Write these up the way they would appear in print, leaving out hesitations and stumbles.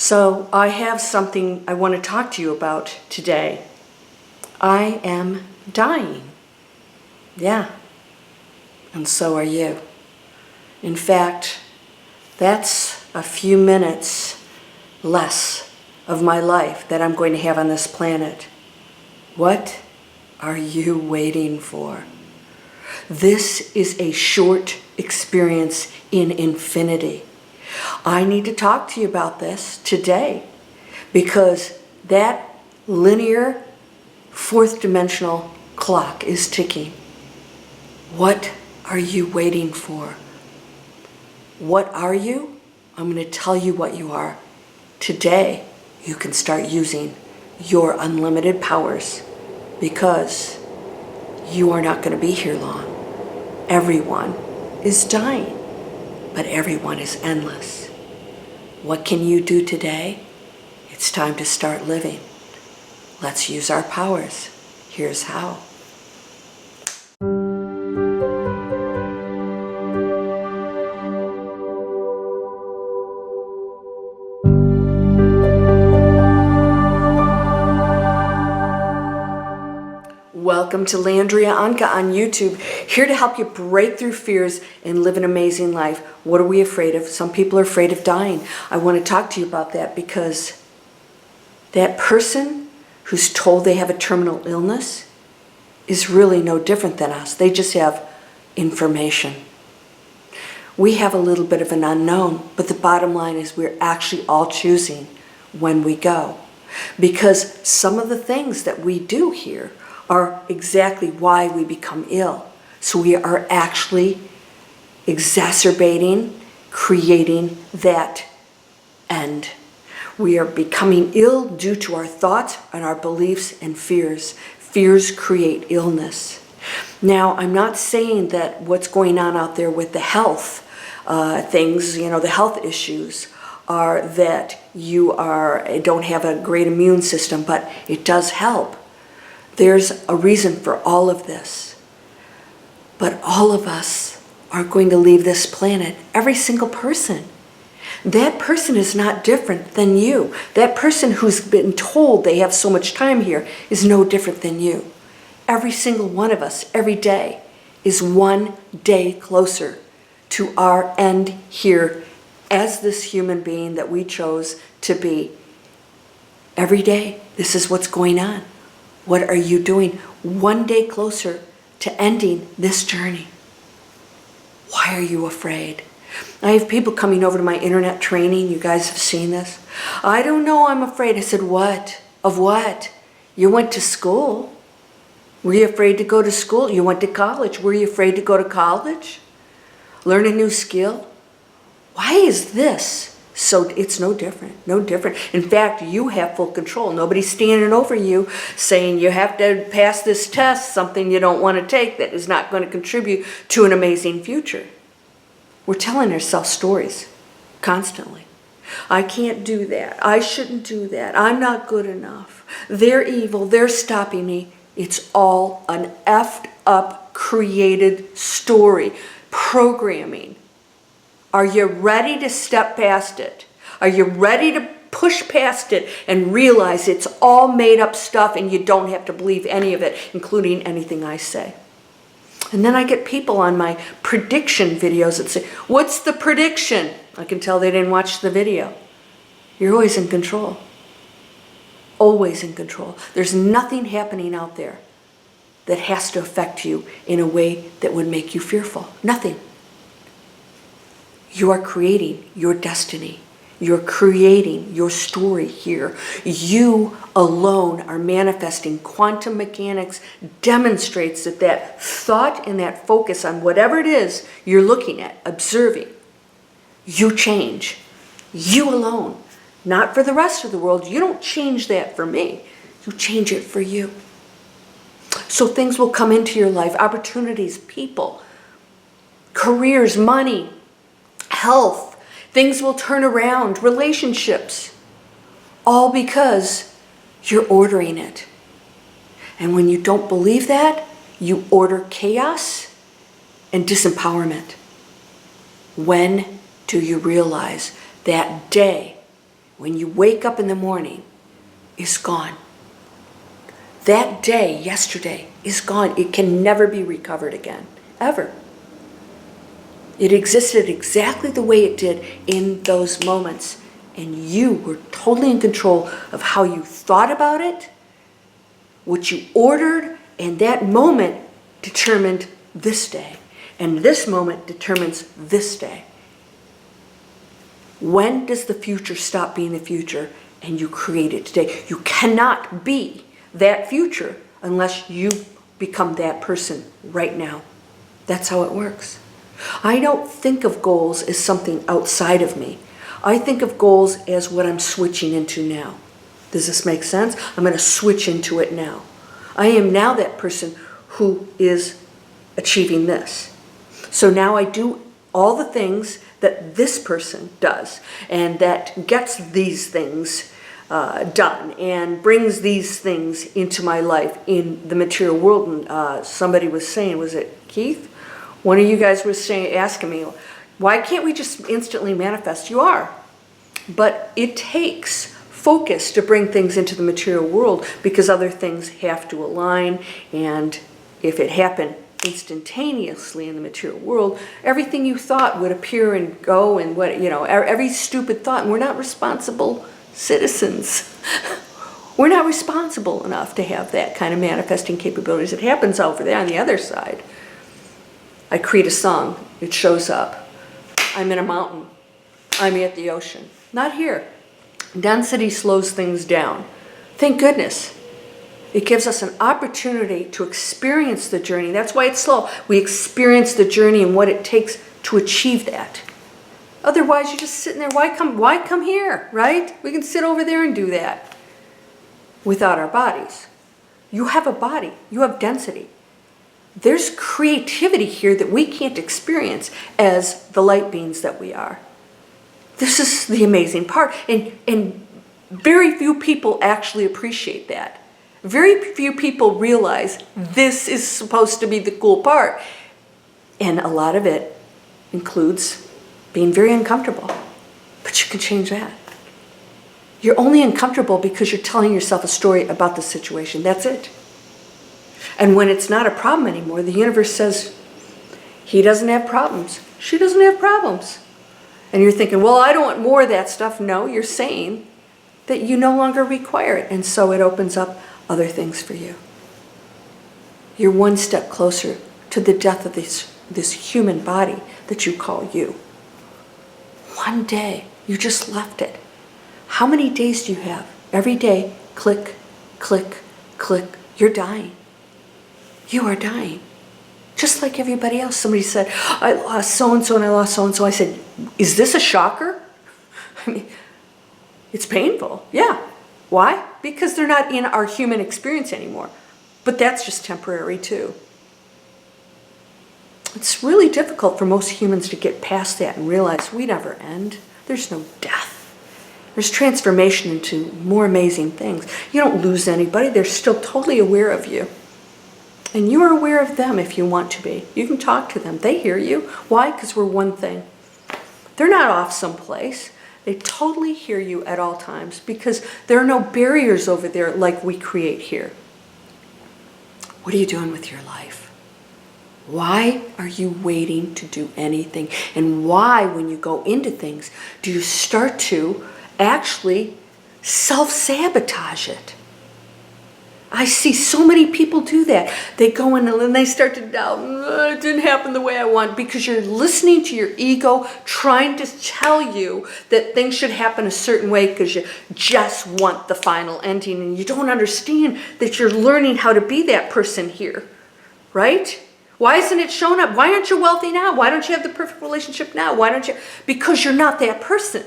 So I have something I want to talk to you about today. I am dying. Yeah. And so are you. In fact, that's a few minutes less of my life that I'm going to have on this planet. What are you waiting for? This is a short experience in infinity. I need to talk to you about this today because that linear fourth dimensional clock is ticking. What are you waiting for? What are you? I'm going to tell you what you are. Today, you can start using your unlimited powers because you are not going to be here long. Everyone is dying, but everyone is endless. What can you do today? It's time to start living. Let's use our powers. Here's how. Welcome to Landria Onkka on YouTube, here to help you break through fears and live an amazing life. What are we afraid of? Some people are afraid of dying. I want to talk to you about that because that person who's told they have a terminal illness is really no different than us. They just have information. We have a little bit of an unknown, but the bottom line is we're actually all choosing when we go. Because some of the things that we do here are exactly why we become ill. So we are actually exacerbating, creating that end. We are becoming ill due to our thoughts and our beliefs and fears. Fears create illness. Now, I'm not saying that what's going on out there with the health things, the health issues, are that you don't have a great immune system, but it does help. There's a reason for all of this. But all of us are going to leave this planet, every single person. That person is not different than you. That person who's been told they have so much time here is no different than you. Every single one of us, every day, is one day closer to our end here as this human being that we chose to be. Every day, this is what's going on. What are you doing? One day closer to ending this journey. Why are you afraid? I have people coming over to my internet training. You guys have seen this. I don't know, I'm afraid. I said, what? Of what? You went to school. Were you afraid to go to school? You went to college. Were you afraid to go to college? Learn a new skill? Why is this? So it's no different, no different. In fact, you have full control. Nobody's standing over you saying you have to pass this test, something you don't want to take that is not going to contribute to an amazing future. We're telling ourselves stories constantly. I can't do that. I shouldn't do that. I'm not good enough. They're evil. They're stopping me. It's all an effed up created story, programming. Are you ready to step past it? Are you ready to push past it and realize it's all made up stuff and you don't have to believe any of it, including anything I say? And then I get people on my prediction videos that say, what's the prediction? I can tell they didn't watch the video. You're always in control. Always in control. There's nothing happening out there that has to affect you in a way that would make you fearful. Nothing. You are creating your destiny. You're creating your story here. You alone are manifesting. Quantum mechanics demonstrates that thought and that focus on whatever it is you're looking at, observing, you change. You alone. Not for the rest of the world. You don't change that for me. You change it for you. So things will come into your life. Opportunities, people, careers, money, health. Things will turn around, relationships, all because you're ordering it. And when you don't believe that, you order chaos and disempowerment. When do you realize that day when you wake up in the morning, is gone. That day, yesterday, is gone. It can never be recovered again, ever. It existed exactly the way it did in those moments, and you were totally in control of how you thought about it, what you ordered, and that moment determined this day, and this moment determines this day. When does the future stop being the future and you create it today? You cannot be that future unless you become that person right now. That's how it works. I don't think of goals as something outside of me. I think of goals as what I'm switching into now. Does this make sense? I'm going to switch into it now. I am now that person who is achieving this. So now I do all the things that this person does and that gets these things done and brings these things into my life in the material world. And somebody was saying, was it Keith? One of you guys was saying, asking me, why can't we just instantly manifest? You are. But it takes focus to bring things into the material world because other things have to align. And if it happened instantaneously in the material world, everything you thought would appear and go, and what, you know, every stupid thought. And we're not responsible citizens. We're not responsible enough to have that kind of manifesting capabilities. It happens over there on the other side. I create a song, it shows up. I'm in a mountain. I'm at the ocean. Not here. Density slows things down. Thank goodness. It gives us an opportunity to experience the journey. That's why it's slow. We experience the journey and what it takes to achieve that. Otherwise, you're just sitting there. Why come here, right? We can sit over there and do that without our bodies. You have a body. You have density. There's creativity here that we can't experience as the light beings that we are. This is the amazing part. And very few people actually appreciate that. Very few people realize this is supposed to be the cool part. And a lot of it includes being very uncomfortable. But you can change that. You're only uncomfortable because you're telling yourself a story about the situation. That's it. And when it's not a problem anymore, the universe says, he doesn't have problems. She doesn't have problems. And you're thinking, well, I don't want more of that stuff. No, you're saying that you no longer require it. And so it opens up other things for you. You're one step closer to the death of this human body that you call you. One day, you just left it. How many days do you have? Every day, click, click, click, you're dying. You are dying. Just like everybody else. Somebody said, I lost so-and-so and I lost so-and-so. I said, is this a shocker? I mean, it's painful. Yeah. Why? Because they're not in our human experience anymore. But that's just temporary too. It's really difficult for most humans to get past that and realize we never end. There's no death. There's transformation into more amazing things. You don't lose anybody. They're still totally aware of you. And you are aware of them if you want to be. You can talk to them. They hear you. Why? Because we're one thing. They're not off someplace. They totally hear you at all times because there are no barriers over there like we create here. What are you doing with your life? Why are you waiting to do anything? And why, when you go into things, do you start to actually self-sabotage it? I see so many people do that. They go in and they start to doubt, it didn't happen the way I want, because you're listening to your ego trying to tell you that things should happen a certain way because you just want the final ending, and you don't understand that you're learning how to be that person here, right? Why isn't it showing up? Why aren't you wealthy now? Why don't you have the perfect relationship now? Why don't you? Because you're not that person.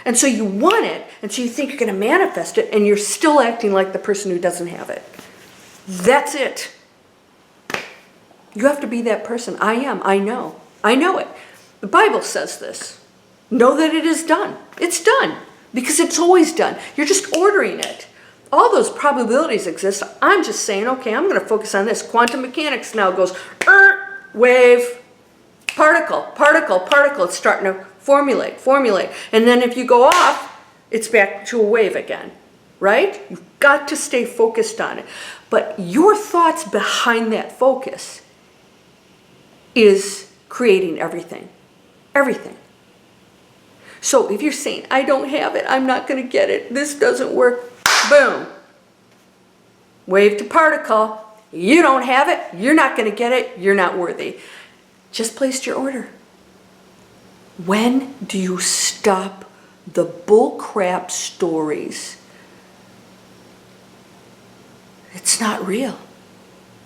And so you want it, and so you think you're going to manifest it, and you're still acting like the person who doesn't have it. That's it. You have to be that person. I am. I know. I know it. The Bible says this. Know that it is done. It's done. Because it's always done. You're just ordering it. All those probabilities exist. I'm just saying, okay, I'm going to focus on this. Quantum mechanics now goes, wave, particle, particle, particle. It's starting to formulate. And then if you go off, it's back to a wave again, right? You've got to stay focused on it. But your thoughts behind that focus is creating everything. Everything. So if you're saying, I don't have it, I'm not going to get it, this doesn't work, boom. Wave to particle. You don't have it, you're not going to get it, you're not worthy. Just placed your order. When do you stop the bullcrap stories? It's not real.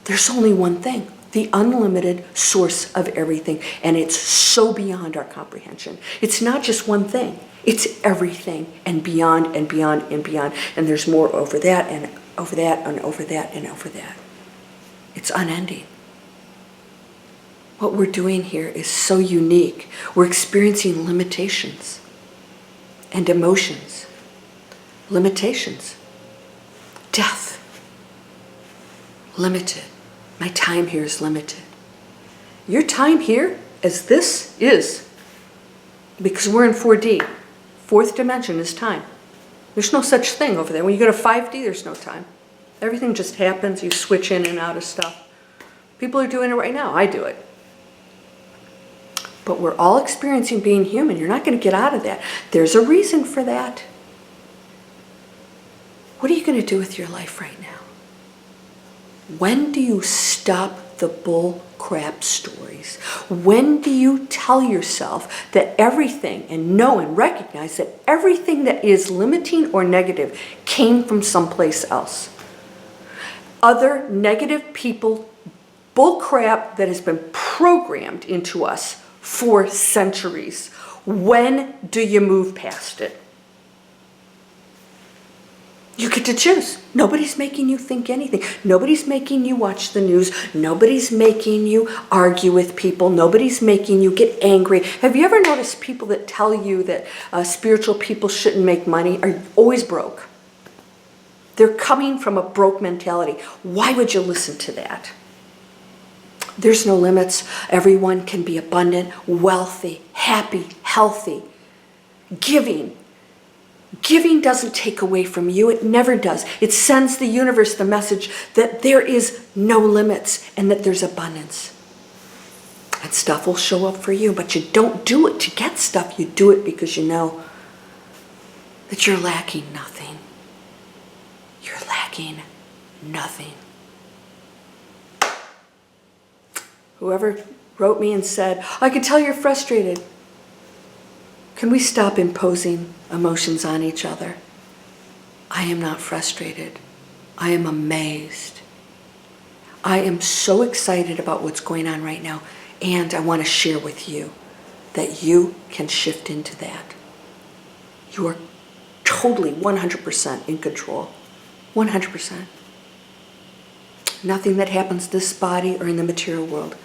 There's only one thing, the unlimited source of everything, and it's so beyond our comprehension. It's not just one thing, it's everything and beyond and beyond and beyond, and there's more over that and over that and over that and over that. It's unending. What we're doing here is so unique. We're experiencing limitations and emotions. Limitations. Death. Limited. My time here is limited. Your time here, as this is, because we're in 4D, fourth dimension is time. There's no such thing over there. When you go to 5D, there's no time. Everything just happens. You switch in and out of stuff. People are doing it right now. I do it. But we're all experiencing being human. You're not going to get out of that. There's a reason for that. What are you going to do with your life right now? When do you stop the bull crap stories? When do you tell yourself that everything, and know and recognize that everything that is limiting or negative came from someplace else? Other negative people, bull crap that has been programmed into us for centuries. When do you move past it? You get to choose. Nobody's making you think anything. Nobody's making you watch the news. Nobody's making you argue with people. Nobody's making you get angry. Have you ever noticed people that tell you that spiritual people shouldn't make money are always broke? They're coming from a broke mentality. Why would you listen to that? There's no limits. Everyone can be abundant, wealthy, happy, healthy, giving. Giving doesn't take away from you. It never does. It sends the universe the message that there is no limits and that there's abundance. And stuff will show up for you, but you don't do it to get stuff. You do it because you know that you're lacking nothing. You're lacking nothing. Whoever wrote me and said, I can tell you're frustrated. Can we stop imposing emotions on each other? I am not frustrated. I am amazed. I am so excited about what's going on right now, and I want to share with you that you can shift into that. You are totally 100% in control. 100%. Nothing that happens in this body or in the material world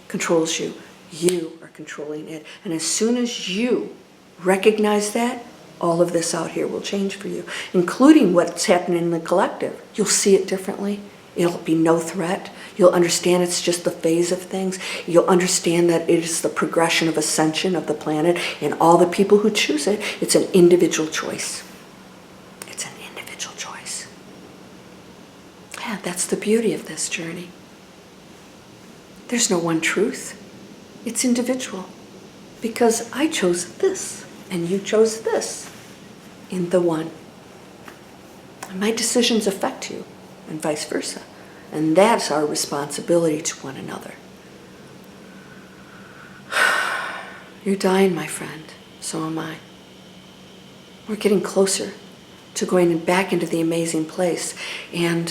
controls you. You are controlling it. And as soon as you recognize that, all of this out here will change for you, including what's happening in the collective. You'll see it differently. It'll be no threat. You'll understand it's just the phase of things. You'll understand that it is the progression of ascension of the planet, and all the people who choose it, it's an individual choice. It's an individual choice. Yeah, that's the beauty of this journey. There's no one truth. It's individual. Because I chose this, and you chose this in the one. And my decisions affect you, and vice versa. And that's our responsibility to one another. You're dying, my friend. So am I. We're getting closer to going back into the amazing place. And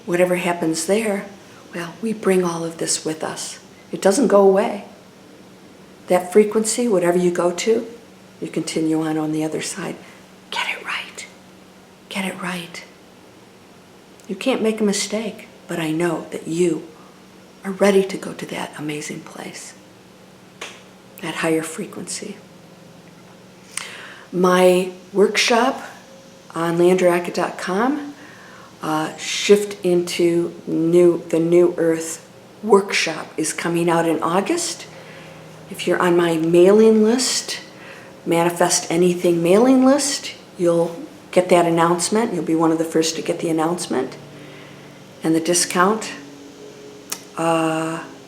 whatever happens there, well, we bring all of this with us. It doesn't go away. That frequency, whatever you go to, you continue on the other side. Get it right. Get it right. You can't make a mistake, but I know that you are ready to go to that amazing place, that higher frequency. My workshop on landriaonkka.com, Shift into the New Earth workshop, is coming out in August. If you're on my mailing list, Manifest Anything mailing list, you'll get that announcement. You'll be one of the first to get the announcement and the discount.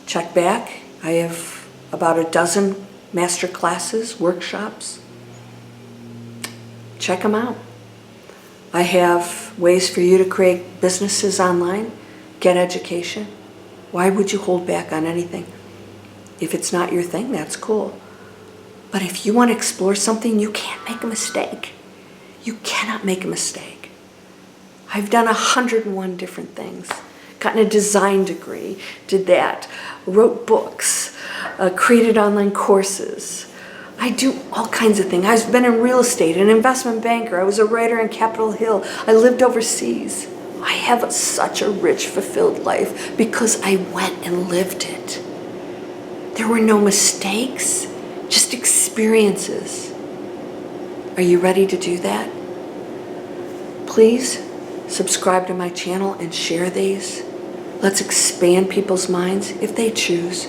Check back. I have about a dozen master classes, workshops. Check them out. I have ways for you to create businesses online, get education. Why would you hold back on anything? If it's not your thing, that's cool. But if you want to explore something, you can't make a mistake. You cannot make a mistake. I've done 101 different things. Gotten a design degree, did that, wrote books, created online courses. I do all kinds of things. I've been in real estate, an investment banker. I was a writer in Capitol Hill. I lived overseas. I have such a rich, fulfilled life because I went and lived it. There were no mistakes, just experiences. Are you ready to do that? Please subscribe to my channel and share these. Let's expand people's minds if they choose.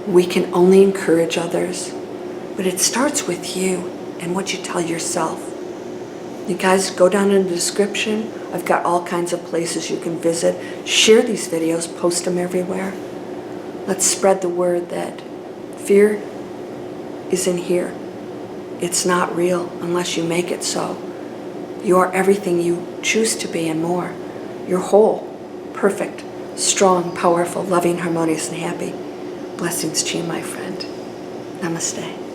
We can only encourage others, but it starts with you and what you tell yourself. You guys, go down in the description. I've got all kinds of places you can visit. Share these videos, post them everywhere. Let's spread the word that fear isn't here. It's not real unless you make it so. You are everything you choose to be and more. You're whole, perfect, strong, powerful, loving, harmonious, and happy. Blessings to you, my friend. Namaste.